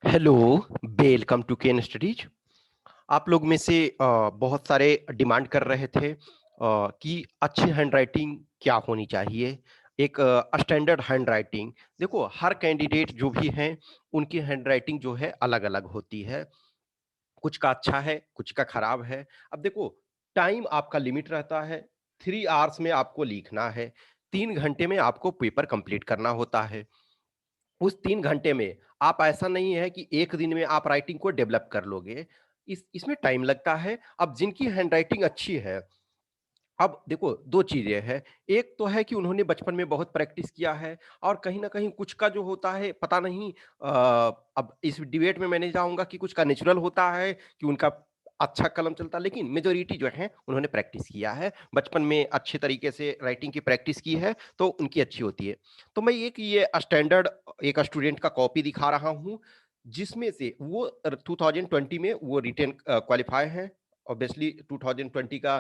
Hello, welcome to Ken Studies. आप लोग में से बहुत सारे डिमांड कर रहे थे कि अच्छी हैंडराइटिंग क्या होनी चाहिए, एक स्टैंडर्ड हैंडराइटिंग। देखो, हर कैंडिडेट जो भी हैं उनकी हैंडराइटिंग जो है अलग अलग होती है। कुछ का अच्छा है, कुछ का खराब है। अब देखो, टाइम आपका लिमिट रहता है। 3 आवर्स में आपको लिखना है, 3 घंटे में आपको पेपर कंप्लीट करना होता है। उस 3 घंटे में आप, ऐसा नहीं है कि 1 दिन में आप राइटिंग को डेवलप कर लोगे। इसमें टाइम लगता है। अब जिनकी हैंडराइटिंग अच्छी है, अब देखो 2 चीज़ें हैं। एक तो है कि उन्होंने बचपन में बहुत प्रैक्टिस किया है, और कहीं न कहीं कुछ का जो होता है पता नहीं। अब इस डिबेट में मैं नहीं जाऊँगा कि कुछ का नेचुरल होता है कि उनका अच्छा कलम चलता है, लेकिन मेजॉरिटी जो है उन्होंने प्रैक्टिस किया है। बचपन में अच्छे तरीके से राइटिंग की प्रैक्टिस की है, तो उनकी अच्छी होती है। तो मैं एक ये स्टैंडर्ड एक स्टूडेंट का कॉपी दिखा रहा हूँ, जिसमें से वो 2020 में वो रिटेन क्वालीफाई हैं। ऑब्वियसली 2020 का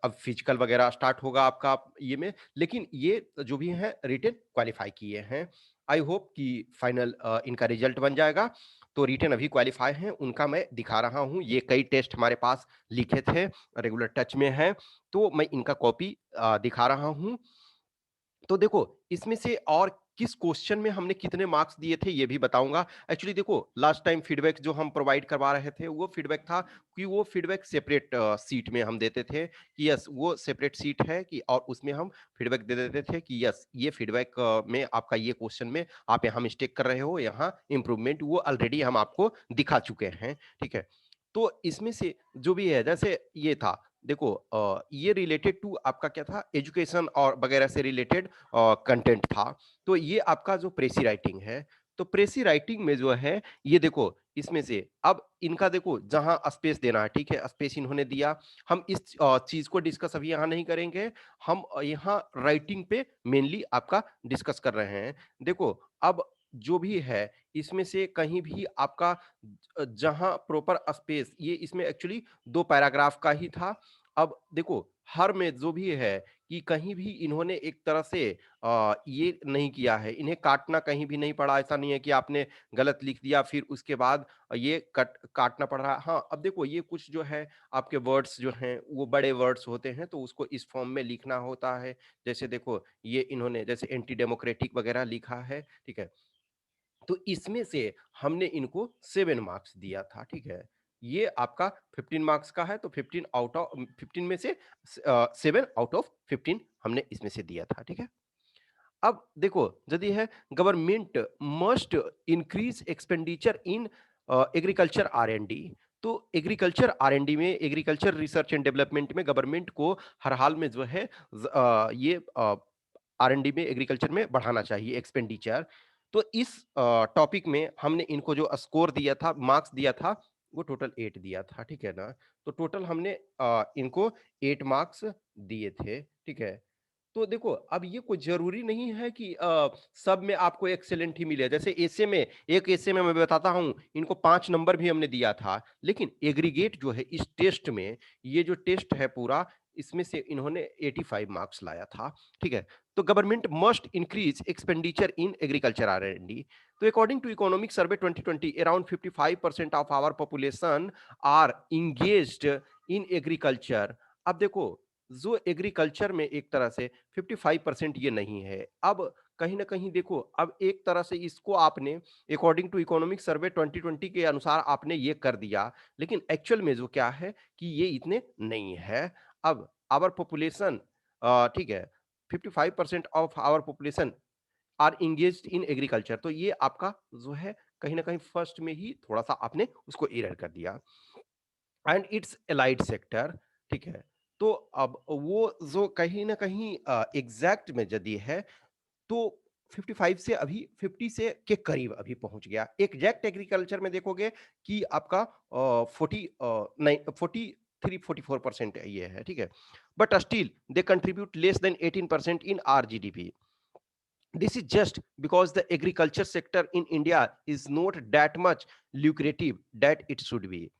अब फिजिकल वगैरह स्टार्ट होगा आपका ये में, लेकिन ये जो भी हैं रिटेन क्वालीफाई किए हैं। आई होप कि फाइनल इनका रिजल्ट बन जाएगा। तो रिटेन अभी क्वालीफाई हैं, उनका मैं दिखा रहा हूँ। ये कई टेस्ट हमारे पास लिखे थे, रेगुलर टच में हैं, तो मैं इनका कॉपी दिखा रहा हूँ। तो देखो, इसमें से और किस क्वेश्चन में हमने कितने मार्क्स दिए थे ये भी बताऊंगा। एक्चुअली देखो, लास्ट टाइम फीडबैक जो हम प्रोवाइड करवा रहे थे वो फीडबैक था कि वो फीडबैक सेपरेट सीट में हम देते थे कि यस वो सेपरेट सीट है, कि और उसमें हम फीडबैक दे देते थे कि यस ये फीडबैक में आपका ये क्वेश्चन में आप यहाँ मिस्टेक कर रहे हो, यहाँ इंप्रूवमेंट वो ऑलरेडी हम आपको दिखा चुके हैं। ठीक है, तो इसमें से जो भी है, जैसे ये था, देखो ये रिलेटेड टू आपका क्या था, एजुकेशन और वगैरह से रिलेटेड कंटेंट था। तो ये आपका जो प्रेसी राइटिंग है, तो प्रेसी राइटिंग में जो है, ये देखो इसमें से अब इनका देखो जहां स्पेस देना है, ठीक है, स्पेस इन्होंने दिया। हम इस चीज को डिस्कस अभी यहाँ नहीं करेंगे। हम यहाँ राइटिंग पे मेनली आपका डिस्कस कर रहे हैं। देखो, अब जो भी है इसमें से कहीं भी आपका जहां प्रॉपर स्पेस, ये इसमें एक्चुअली 2 पैराग्राफ का ही था। अब देखो, हर में जो भी है कि कहीं भी इन्होंने एक तरह से ये नहीं किया है, इन्हें काटना कहीं भी नहीं पड़ा। ऐसा नहीं है कि आपने गलत लिख दिया फिर उसके बाद ये काटना पड़ रहा है। हाँ, अब देखो, ये कुछ जो है आपके वर्ड्स जो हैं वो बड़े वर्ड्स होते हैं, तो उसको इस फॉर्म में लिखना होता है। जैसे देखो, ये इन्होंने जैसे एंटी डेमोक्रेटिक वगैरह लिखा है, ठीक है। तो इसमें से हमने इनको 7 मार्क्स दिया था, ठीक है। ये आपका 15 मार्क्स का है, तो 15 आउट ऑफ 15 में से 7 आउट ऑफ 15 हमने इसमें से दिया था, ठीक है। अब देखो, यदि है government must increase expenditure in agriculture R and D. तो एग्रीकल्चर आर एंड डी में, एग्रीकल्चर रिसर्च एंड डेवलपमेंट में गवर्नमेंट को हर हाल में जो है ये आर एंड डी में, एग्रीकल्चर में बढ़ाना चाहिए एक्सपेंडिचर। तो इस टॉपिक में हमने इनको जो स्कोर दिया था, मार्क्स दिया था, वो टोटल 8 दिया था, ठीक है ना। तो टोटल हमने इनको 8 मार्क्स दिए थे, ठीक है। तो देखो, अब ये कोई ज़रूरी नहीं है कि सब में आपको एक्सीलेंट ही मिले। जैसे एसे में, एक एसे में मैं बताता हूँ, इनको 5 नंबर भी हमने दिया था, लेकिन एग्रीगेट जो है इस टेस्ट में, ये जो टेस्ट है पूरा, इसमें से इन्होंने 85 मार्क्स लाया था, ठीक है। तो government must increase expenditure in agriculture R and D. तो according to economic survey 2020, around 55% of our population are engaged in agriculture. अब देखो, जो एग्रीकल्चर में एक तरह से 55% ये नहीं है। अब कहीं न कहीं देखो, अब एक तरह से इसको आपने अकॉर्डिंग टू इकोनॉमिक सर्वे 2020 के अनुसार आपने ये कर दिया, लेकिन एक्चुअल में जो क्या है कि ये इतने नहीं है। अब आवर पॉपुलेशन, ठीक है, 55% of our population are engaged in agriculture. तो ये आपका जो है कहीं न कहीं फर्स्ट में ही थोड़ा-सा आपने उसको एरर कर दिया। एंड इट्स एलाइड सेक्टर, ठीक है। तो अब वो जो कहीं ना कहीं एग्जैक्ट में यदि है, तो 55 से अभी 50 से के करीब अभी पहुंच गया। एग्जैक्ट एग्रीकल्चर में देखोगे कि आपका 43-44% ये है, ठीक है। But still they contribute less than 18% in are GDP. This is just because the agriculture sector in India is not that much lucrative that it should be.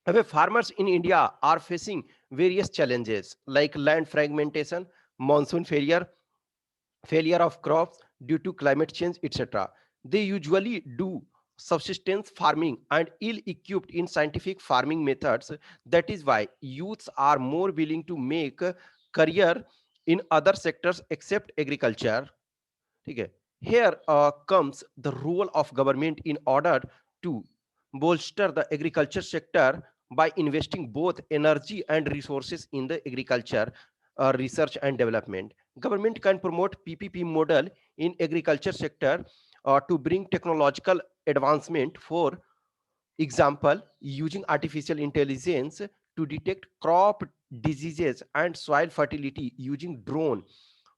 However, farmers in India are facing various challenges like land fragmentation, monsoon failure, failure of crops due to climate change, etc. They usually do. subsistence farming and ill equipped in scientific farming methods. That is why youths are more willing to make a career in other sectors except agriculture. ठीक है. Here comes the role of government in order to bolster the agriculture sector by investing both energy and resources in the agriculture research and development. Government can promote PPP model in agriculture sector to bring technological advancement. For example, using artificial intelligence to detect crop diseases and soil fertility, using drone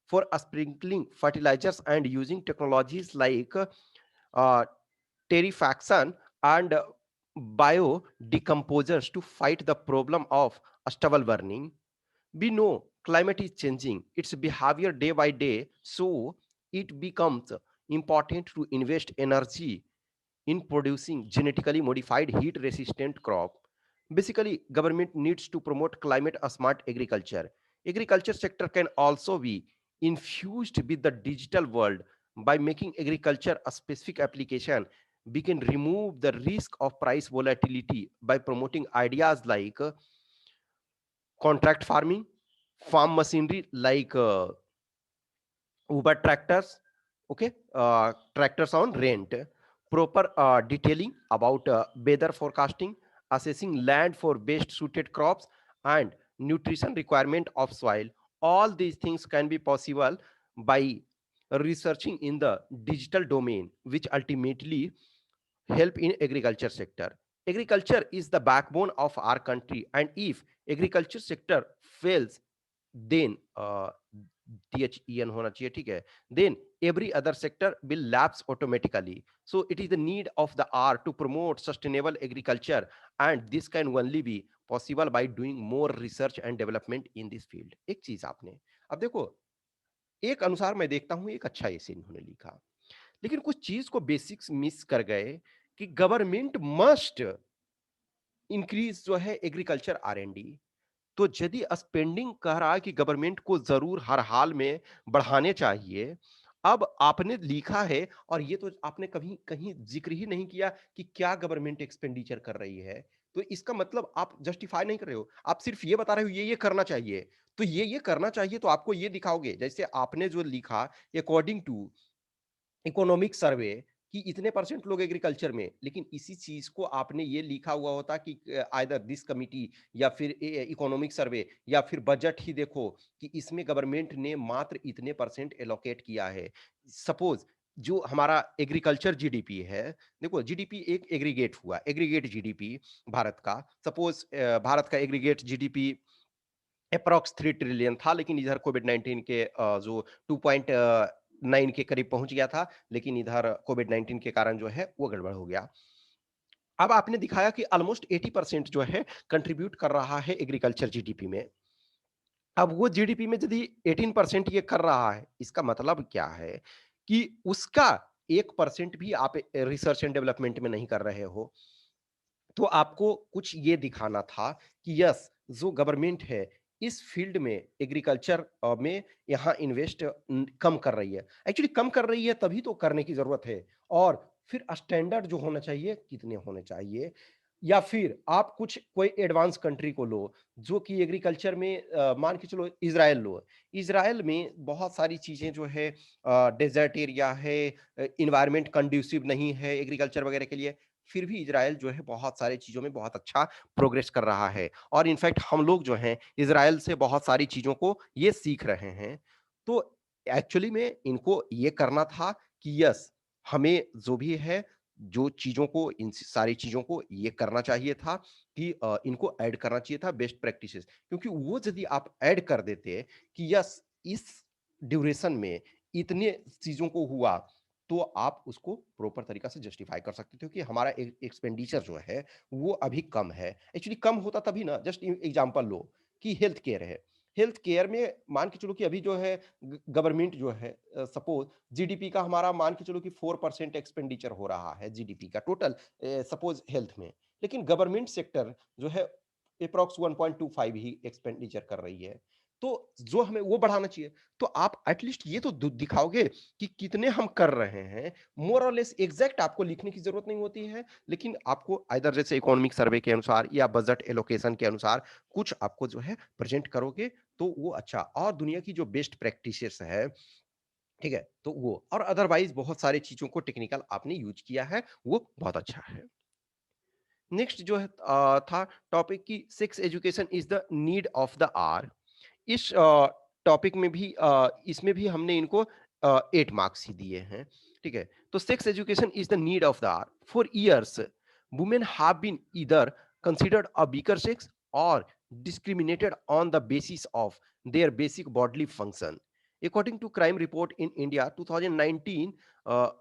for sprinkling fertilizers, and using technologies like uh, terrification and biodecomposers to fight the problem of stubble burning. We know climate is changing its behavior day by day, so it becomes important to invest energy in producing genetically modified heat resistant crop. Basically, government needs to promote climate smart agriculture. Agriculture sector can also be infused with the digital world. By making agriculture a specific application, we can remove the risk of price volatility by promoting ideas like contract farming, farm machinery like Uber tractors, okay, tractors on rent, proper detailing about weather forecasting, assessing land for best suited crops, and nutrition requirement of soil. All these things can be possible by researching in the digital domain, which ultimately help in agriculture sector. Agriculture is the backbone of our country, and if agriculture sector fails, then THEN होना चाहिए, ठीक है, then every other sector will lapse automatically. So it is the need of the hour to promote sustainable agriculture, and this can only be possible by doing more research and development in this field. एक चीज आपने अब देखो, एक अनुसार मैं देखता हूं एक अच्छा ऐसे इन्होंने लिखा, लेकिन कुछ चीज को बेसिक्स मिस कर गए कि गवर्नमेंट मस्ट इंक्रीज जो है एग्रीकल्चर R&D. तो यदि स्पेंडिंग कह रहा है कि गवर्नमेंट को जरूर हर हाल में बढ़ाने चाहिए, अब आपने लिखा है और ये तो आपने कभी कहीं जिक्र ही नहीं किया कि क्या गवर्नमेंट एक्सपेंडिचर कर रही है, तो इसका मतलब आप जस्टिफाई नहीं कर रहे हो, आप सिर्फ ये बता रहे हो ये करना चाहिए. तो ये करना चाहिए तो आपको ये दिखाओगे, जैसे आपने जो लिखा अकॉर्डिंग टू इकोनॉमिक सर्वे कि इतने परसेंट लोग एग्रीकल्चर में, लेकिन इसी चीज को आपने ये लिखा हुआ होता कि आइदर दिस कमिटी या फिर इकोनॉमिक सर्वे या फिर बजट ही देखो कि इसमें गवर्नमेंट ने मात्र इतने परसेंट एलोकेट किया है. सपोज जो हमारा एग्रीकल्चर जीडीपी है, देखो जीडीपी एक एग्रीगेट हुआ, एग्रीगेट जीडीपी भारत का, सपोज भारत का एग्रीगेट जीडीपी अप्रॉक्स 3 ट्रिलियन था, लेकिन इधर कोविड 19 के जो 2.9 के करीब पहुंच गया था, लेकिन इधर कोविड 19 के कारण जो है वो गड़बड़ हो गया. अब आपने दिखाया कि ऑलमोस्ट 80% जो है कंट्रीब्यूट कर रहा है एग्रीकल्चर जीडीपी में. अब वो जीडीपी में यदि 18% ये कर रहा है, इसका मतलब क्या है कि उसका 1% भी आप रिसर्च एंड डेवलपमेंट में नहीं कर रहे हो. तो आपको कुछ ये दिखाना था कि यस, जो गवर्नमेंट है इस फील्ड में एग्रीकल्चर में यहाँ इन्वेस्ट कम कर रही है. एक्चुअली कम कर रही है तभी तो करने की जरूरत है. और फिर स्टैंडर्ड जो होना चाहिए कितने होने चाहिए, या फिर आप कुछ कोई एडवांस कंट्री को लो जो कि एग्रीकल्चर में मान के चलो इजराइल लो. इजराइल में बहुत सारी चीजें जो है, डेजर्ट एरिया है, इन्वायरमेंट कंड्यूसिव नहीं है एग्रीकल्चर वगैरह के लिए, फिर भी इज़राइल जो है बहुत सारी चीज़ों में बहुत अच्छा प्रोग्रेस कर रहा है. और इनफैक्ट हम लोग जो हैं इज़राइल से बहुत सारी चीज़ों को ये सीख रहे हैं. तो एक्चुअली में इनको ये करना था कि यस, हमें जो भी है, जो चीज़ों को इन सारी चीज़ों को ये करना चाहिए था कि इनको ऐड करना चाहिए था बेस्ट प्रैक्टिसेस. क्योंकि वो यदि आप ऐड कर देते कि यस, इस ड्यूरेशन में इतने चीज़ों को हुआ, तो आप उसको प्रॉपर तरीका से जस्टिफाई कर सकते थे कि हमारा एक्सपेंडिचर जो है वो अभी कम है. एक्चुअली कम होता तभी ना, जस्ट एग्जांपल लो कि हेल्थ केयर है. हेल्थ केयर में मान के चलो कि अभी जो है गवर्नमेंट जो है, सपोज जीडीपी का हमारा मान के चलो कि 4% एक्सपेंडिचर हो रहा है जीडीपी का टोटल, सपोज हेल्थ में, लेकिन गवर्नमेंट सेक्टर जो है अप्रोक्स 1.25 ही एक्सपेंडिचर कर रही है. तो जो हमें वो बढ़ाना चाहिए। तो आप एटलीस्ट ये तो दिखाओगे कि कितने हम कर रहे हैं। मोर और लेस एग्जैक्ट आपको लिखने की जरूरत नहीं होती है, लेकिन आपको आइदर जैसे इकोनॉमिक सर्वे के अनुसार या बजट एलोकेशन के अनुसार कुछ आपको जो है प्रेजेंट करोगे तो वो अच्छा। और दुनिया की जो बेस्ट प्रैक्टिसेस है, ठीक है, तो वो और अदरवाइज बहुत सारी चीजों को टेक्निकल आपने यूज किया है, वो बहुत अच्छा है। नेक्स्ट जो है था टॉपिक की sex education is the need of the hour. इस टॉपिक में भी इसमें भी हमने इनको 8 मार्क्स ही दिए हैं, ठीक है। तो sex education is the need of the hour. For years women have been either considered a weaker sex और discriminated on the basis of their basic bodily function. According to crime report in India 2019 uh,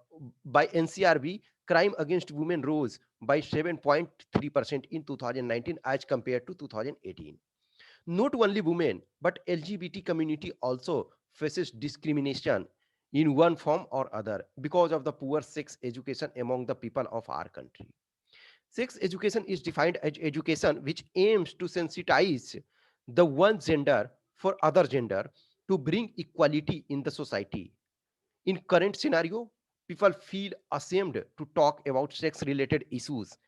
by NCRB, crime against women rose by 7.3% in 2019 as compared to 2018. Not only women, but LGBT community also faces discrimination in one form or other because of the poor sex education among the people of our country. Sex education is defined as education which aims to sensitize the one gender for other gender to bring equality in the society. In current scenario, people feel ashamed to talk about sex related issues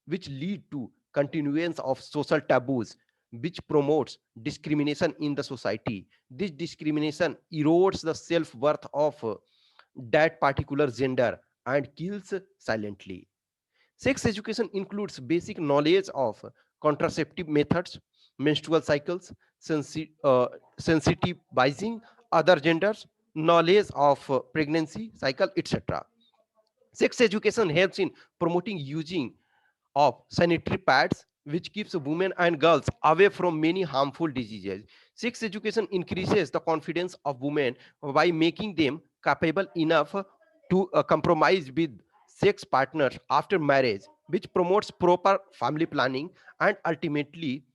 which lead to continuance of social taboos which promotes discrimination in the society. This discrimination erodes the self-worth of that particular gender and kills silently. Sex education includes basic knowledge of contraceptive methods, menstrual cycles, sensitizing other genders, knowledge of pregnancy cycle, etc. Sex education helps in promoting using of sanitary pads, which keeps women and girls away from many harmful diseases. Sex education increases the confidence of women by making them capable enough to compromise with sex partners after marriage, which promotes proper family planning and ultimately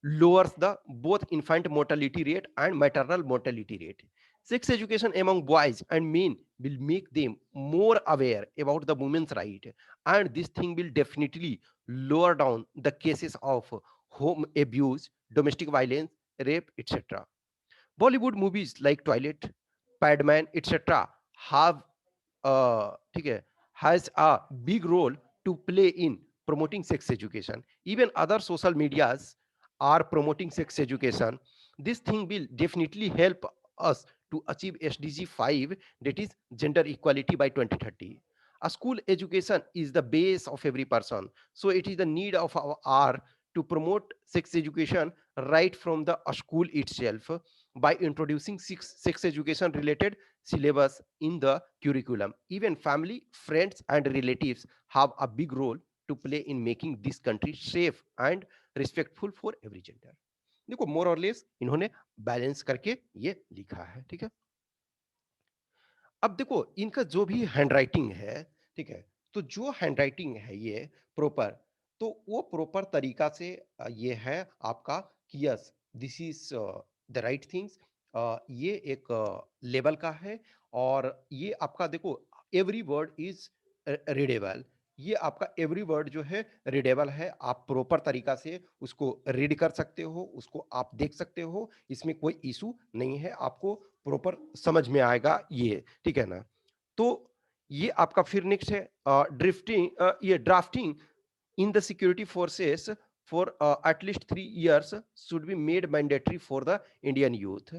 lowers the both infant mortality rate and maternal mortality rate. Sex education among boys and men will make them more aware about the women's right, and this thing will definitely lower down the cases of home abuse, domestic violence, rape, etc. Bollywood movies like Toilet, Padman, etc. have ठीक है, has a big role to play in promoting sex education. Even other social medias are promoting sex education. This thing will definitely help us to achieve SDG 5, that is gender equality by 2030. A school education is the base of every person. So it is the need of our hour to promote sex education right from the school itself by introducing sex education related syllabus in the curriculum. Even family, friends, and relatives have a big role to play in making this country safe and respectful for every gender. देखो मोर और less इन्होंने balance करके ये लिखा है, ठीक है। अब देखो इनका जो भी हैंडराइटिंग है, ठीक है, तो जो हैंडराइटिंग है ये प्रॉपर, तो वो प्रॉपर तरीका से ये है आपका कि yes this is the right things. ये एक लेवल का है और ये आपका देखो एवरी वर्ड इज रीडेबल। ये आपका एवरी वर्ड जो है रीडेबल है, आप प्रॉपर तरीका से उसको रीड कर सकते हो, उसको आप देख सकते हो, इसमें कोई इशू नहीं है, आपको प्रॉपर समझ में आएगा ये, ठीक है ना। तो ये आपका फिर नेक्स्ट है ड्रिफ्टिंग, ये drafting in the security forces for at least 3 years should be made mandatory for the Indian youth.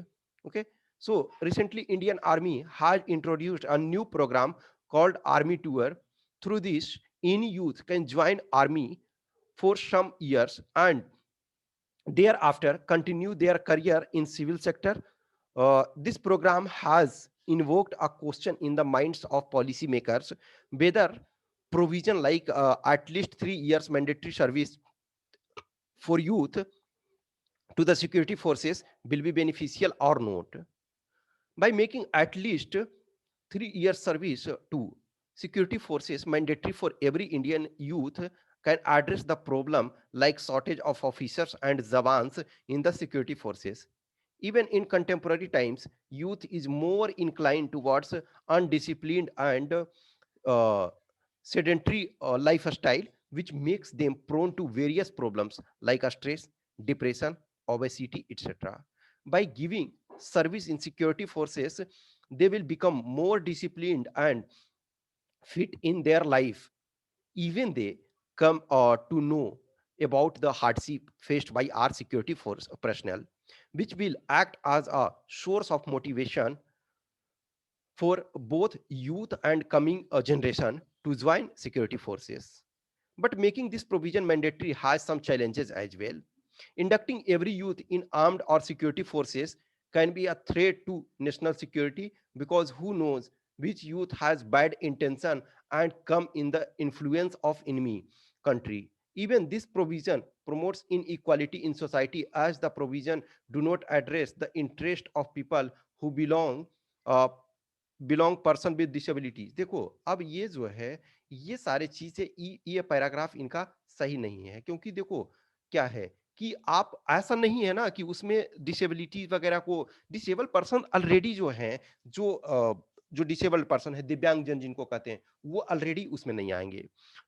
Okay, so recently Indian Army has introduced a new program called Army Tour. Through this, any youth can join army for some years and thereafter continue their career in civil sector. This program has invoked a question in the minds of policymakers whether provision like at least 3 years mandatory service for youth to the security forces will be beneficial or not. By making at least 3 years service to security forces mandatory for every Indian youth can address the problem like shortage of officers and zawans in the security forces. Even in contemporary times, youth is more inclined towards undisciplined and uh, sedentary lifestyle, which makes them prone to various problems like stress, depression, obesity, etc. By giving service in security forces, they will become more disciplined and fit in their life. Even they come to know about the hardship faced by our security force personnel, which will act as a source of motivation for both youth and coming generation to join security forces. But making this provision mandatory has some challenges as well. Inducting every youth in armed or security forces can be a threat to national security, because who knows which youth has bad intention and come in the influence of enemy country. Even this provision promotes inequality in society, as the provision do not address the interest of people who uh, belong person with disabilities. देखो अब ये जो है, ये सारे चीजें ये paragraph इनका सही नहीं है, क्योंकि देखो क्या है कि आप ऐसा नहीं है ना कि उसमें डिसेबिलिटीज वगैरह को, डिसेबल पर्सन ऑलरेडी जो है, जो डिसेबल्ड पर्सन है, दिव्यांग जन जिनको कहते हैं, वो ऑलरेडी उसमें नहीं आएंगे।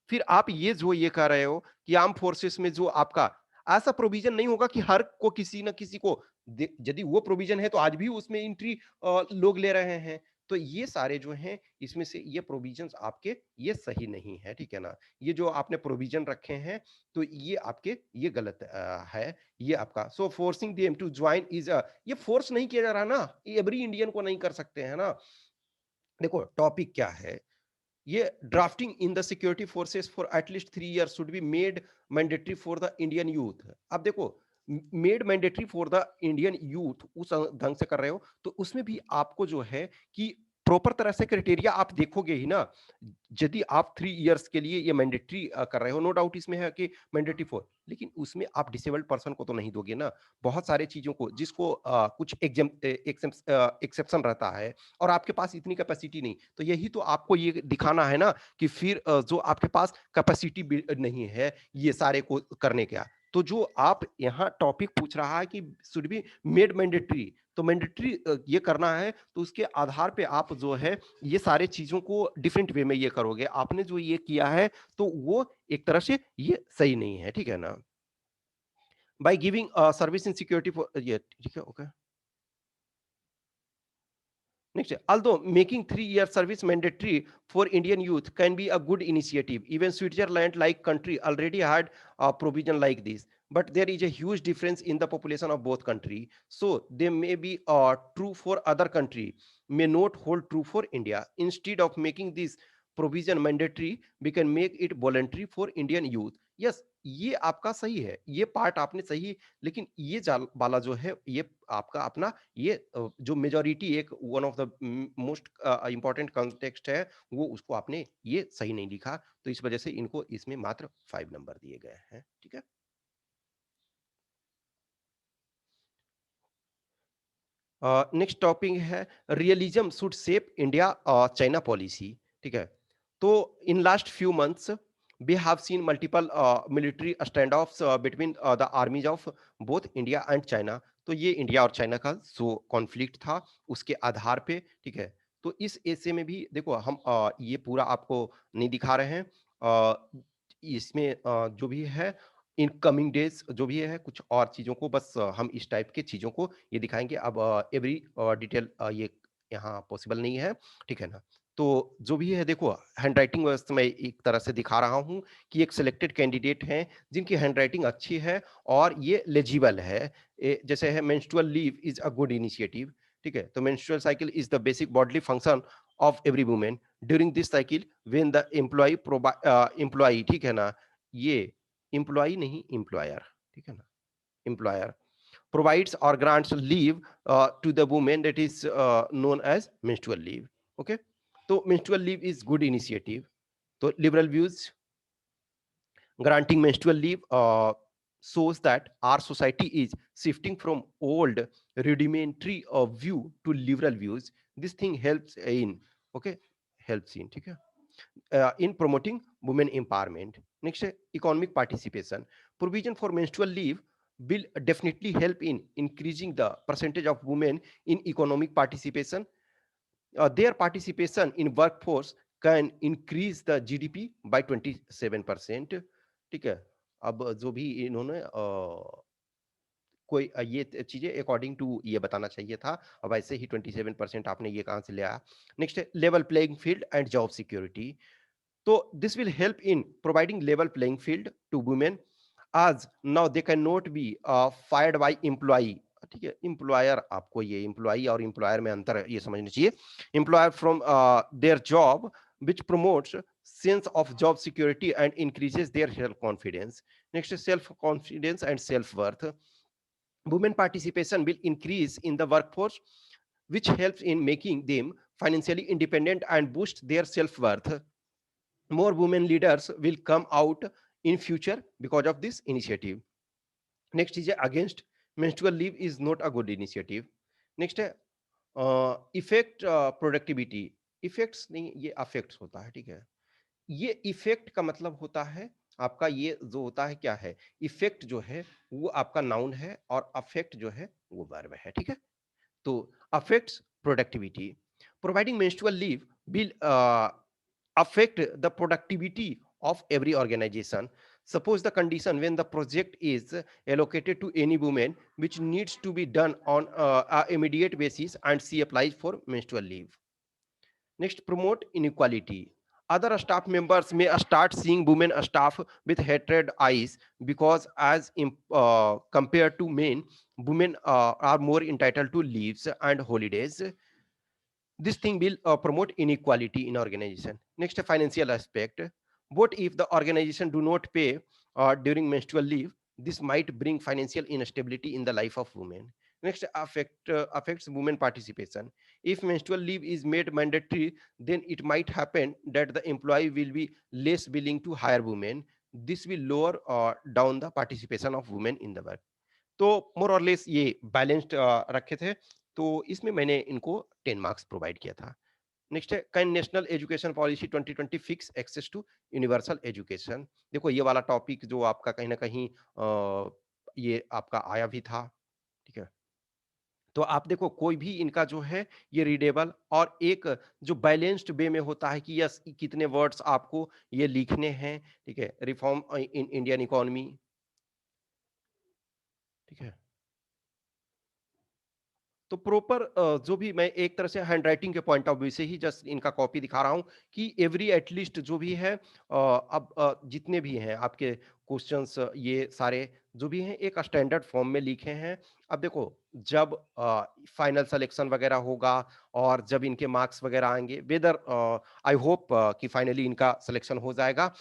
फिर आप ये जो ये कह रहे हो कि आर्म फोर्सेस में जो आपका ऐसा प्रोविजन नहीं होगा कि हर को किसी ना किसी को, यदि वो प्रोविजन है तो आज भी उसमें एंट्री लोग ले रहे हैं। तो ये सारे जो हैं, इसमें से ये प्रोविजंस आपके ये सही नहीं है, ठीक है ना? ये जो आपने प्रोविजन रखे हैं, तो ये आपके ये गलत है, ये आपका। So forcing them to join is ये फोर्स नहीं किया जा रहा ना, एवरी इंडियन को नहीं कर सकते हैं ना। देखो टॉपिक क्या है, ये drafting in the security forces for at least 3 years should be made mandatory for the Indian youth. अब देखो, made mandatory for the Indian youth उस ढंग से कर रहे हो, तो उसमें भी आपको जो है कि प्रॉपर तरह से क्राइटेरिया आप देखोगे ही ना। यदि आप 3 years के लिए ये मैंडेटरी कर रहे हो, नो डाउट इसमें है कि मैंडेटरी फॉर, लेकिन उसमें आप डिसेबल्ड पर्सन को तो नहीं दोगे ना। बहुत सारे चीजों को जिसको कुछ एक्सेप्शन रहता है, और आपके पास इतनी कैपेसिटी नहीं, तो यही तो आपको ये दिखाना है ना कि फिर जो आपके पास कैपेसिटी नहीं है ये सारे को करने का। तो जो आप यहाँ टॉपिक पूछ रहा है कि शुड बी मेड मैंडेटरी, तो मैंडेटरी ये करना है, तो उसके आधार पे आप जो है ये सारे चीजों को डिफरेंट वे में ये करोगे। आपने जो ये किया है, तो वो एक तरह से ये सही नहीं है, ठीक है ना? By giving service in security for ये, ठीक है, okay. Next, although making 3 year service mandatory for Indian youth can be a good initiative, even Switzerland like country already had a provision like this. But there is a huge difference in the population of both country. So they may be true for other country, may not hold true for India. Instead of making this provision mandatory, we can make it voluntary for Indian youth. Yes, ये आपका सही है, ये part आपने सही, लेकिन ये जाल वाला जो है, ये आपका अपना ये जो मेजॉरिटी एक one of the most important context है, वो उसको आपने ये सही नहीं लिखा, तो इस वजह से इनको इसमें मात्र 5 नंबर दिए गए हैं, ठीक है। नेक्स्ट टॉपिक है realism should shape India China policy, ठीक है। तो in last few months we have seen multiple military standoffs between the armies of both India and China। तो ये इंडिया और चाइना का जो कॉन्फ्लिक्ट था, उसके आधार पे, ठीक है। तो इस ऐसे में भी देखो हम ये पूरा आपको नहीं दिखा रहे हैं। इसमें जो भी है इन कमिंग डेज जो भी है, कुछ और चीज़ों को बस हम इस टाइप की चीज़ों को ये दिखाएँगे। अब एवरी डिटेल ये यहाँ पॉसिबल नहीं है, ठीक है ना? तो जो भी है देखो, हैंडराइटिंग व्यवस्था मैं एक तरह से दिखा रहा हूँ कि एक सिलेक्टेड कैंडिडेट हैं जिनकी हैंडराइटिंग अच्छी है और ये लेजिबल है। जैसे है menstrual leave is a good initiative, ठीक है? तो menstrual cycle is the basic bodily function of every woman. During this cycle when the employee, ठीक है ना? ये एम्प्लॉयी नहीं एम्प्लॉयर, ठीक है ना? Employer provides or grants leave to the woman, that is known as menstrual leave, okay। तो menstrual leave is good initiative। तो liberal views, granting menstrual leave shows that our society is shifting from old rudimentary view to liberal views। This thing helps in, okay, helps in, ठीक है, in promoting women empowerment। Next, economic participation, provision for menstrual leave will definitely help in increasing the percentage of women in economic participation। Their participation in workforce can increase the GDP by 27%, ठीक है। अब जो भी इन्होंने कोई ये चीजें according to ये बताना चाहिए था, और वैसे ही 27% आपने ये कहाँ से लिया। नेक्स्ट है level playing field and job security. तो this will help in providing level playing field to women, आज now they can not be fired by employee. ठीक है, एम्प्लॉयर, आपको ये एम्प्लॉई और एम्प्लॉयर में अंतर ये समझना चाहिए। Employer from their job which promotes sense of job security and increases their self confidence. Next is self confidence and self worth. Women participation will increase in the workforce, which helps in making them financially independent and boost their self worth. More women leaders will come out in future because of this initiative. Next is against menstrual leave is not a good initiative. Next है effect productivity. Effects नहीं, ये affects होता है, ठीक है। ये effect का मतलब होता है आपका, ये जो होता है क्या है, इफेक्ट जो है वो आपका नाउन है और अफेक्ट जो है वो वर्ब है, ठीक है। तो affects productivity. Providing menstrual leave will affect the productivity of every organization. Suppose the condition when the project is allocated to any woman which needs to be done on a immediate basis and she applies for menstrual leave. Next, promote inequality. Other staff members may start seeing women staff with hatred eyes because, as compared to men, women are more entitled to leaves and holidays. This thing will promote inequality in organization. Next, a financial aspect. What if the organization do not pay during menstrual leave? This might bring financial instability in the life of women. Next, affects women participation. If menstrual leave is made mandatory, then it might happen that the employee will be less willing to hire women. This will lower down the participation of women in the work. तो मोर और less ये balanced रखे थे, तो इसमें मैंने इनको 10 marks provide किया था। नेक्स्ट है, can national education policy 2020 fix access to universal education. देखो ये वाला टॉपिक जो आपका कहीं ना कहीं ये आपका आया भी था, ठीक है। तो आप देखो कोई भी इनका जो है ये रीडेबल और एक जो बैलेंस्ड वे में होता है कि यस कितने वर्ड्स आपको ये लिखने हैं, ठीक है। रिफॉर्म इन इंडियन इकोनॉमी, ठीक है। तो प्रॉपर जो भी मैं एक तरह से हैंडराइटिंग के पॉइंट ऑफ व्यू से ही जस्ट इनका कॉपी दिखा रहा हूँ कि एवरी एटलीस्ट जो भी है अब जितने भी हैं आपके क्वेश्चंस ये सारे जो भी हैं एक स्टैंडर्ड फॉर्म में लिखे हैं। अब देखो जब फाइनल सिलेक्शन वगैरह होगा और जब इनके मार्क्स वगैरह आएंगे, वेदर आई होप कि फाइनली इनका सिलेक्शन हो जाएगा,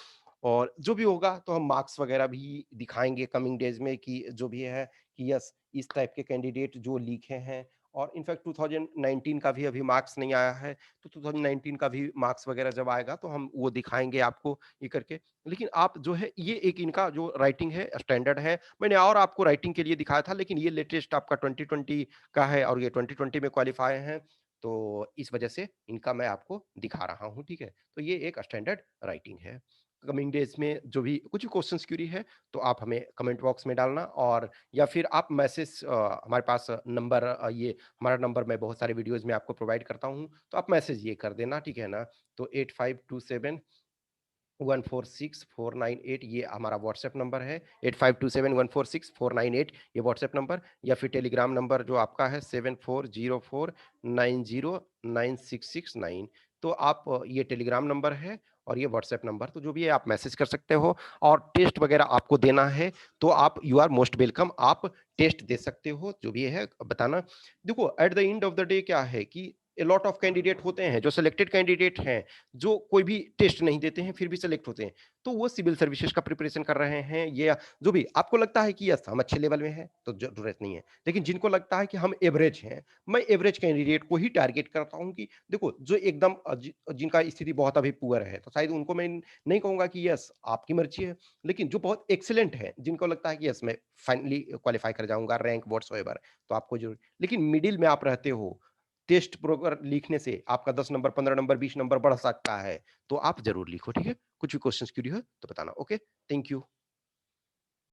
और जो भी होगा तो हम मार्क्स वगैरह भी दिखाएंगे कमिंग डेज में कि जो भी है कि यस इस टाइप के कैंडिडेट जो लिखे हैं। और इनफैक्ट 2019 का भी अभी मार्क्स नहीं आया है, तो 2019 का भी मार्क्स वगैरह जब आएगा तो हम वो दिखाएंगे आपको ये करके। लेकिन आप जो है ये एक इनका जो राइटिंग है स्टैंडर्ड है, मैंने और आपको राइटिंग के लिए दिखाया था, लेकिन ये लेटेस्ट आपका 2020 का है और ये 2020 में क्वालिफाई है, तो इस वजह से इनका मैं आपको दिखा रहा हूँ, ठीक है। तो ये एक स्टैंडर्ड राइटिंग है। कमिंग डेज में जो भी कुछ भी क्वेश्चंस क्यूरी है तो आप हमें कमेंट बॉक्स में डालना, और या फिर आप मैसेज हमारे पास नंबर ये हमारा नंबर मैं बहुत सारे वीडियोस में आपको प्रोवाइड करता हूँ, तो आप मैसेज ये कर देना, ठीक है ना। तो 8527146498 ये हमारा व्हाट्सएप नंबर है। 8527146498 ये व्हाट्सएप नंबर, या फिर टेलीग्राम नंबर जो आपका है 7404909669। तो आप ये टेलीग्राम नंबर है और ये व्हाट्सएप नंबर, तो जो भी है आप मैसेज कर सकते हो। और टेस्ट वगैरह आपको देना है तो आप यू आर मोस्ट वेलकम, आप टेस्ट दे सकते हो, जो भी है बताना। देखो at the end of the day क्या है कि ए लॉट ऑफ कैंडिडेट होते हैं जो सिलेक्टेड कैंडिडेट हैं, जो कोई भी टेस्ट नहीं देते हैं फिर भी सिलेक्ट होते हैं, तो वो सिविल सर्विसेज का प्रिपरेशन कर रहे हैं, ये जो भी आपको लगता है कि यस हम अच्छे लेवल में हैं तो जरूरत नहीं है। लेकिन जिनको लगता है कि हम एवरेज हैं, मैं एवरेज कैंडिडेट को ही टारगेट करता हूं कि देखो जो एकदम जिनका स्थिति बहुत अभी पुअर है तो शायद उनको मैं नहीं कहूंगा कि यस आपकी मर्जी है, लेकिन जो बहुत एक्सीलेंट है जिनको लगता है कि यस मैं फाइनली क्वालिफाई कर जाऊंगा रैंक व्हाट्सएवर, तो आपको जरूर। लेकिन मिडिल में आप रहते हो, टेस्ट प्रॉपर लिखने से आपका 10 नंबर 15 नंबर 20 नंबर बढ़ सकता है, तो आप जरूर लिखो, ठीक है। कुछ भी क्वेश्चंस क्यूरी हो तो बताना। Okay, thank you.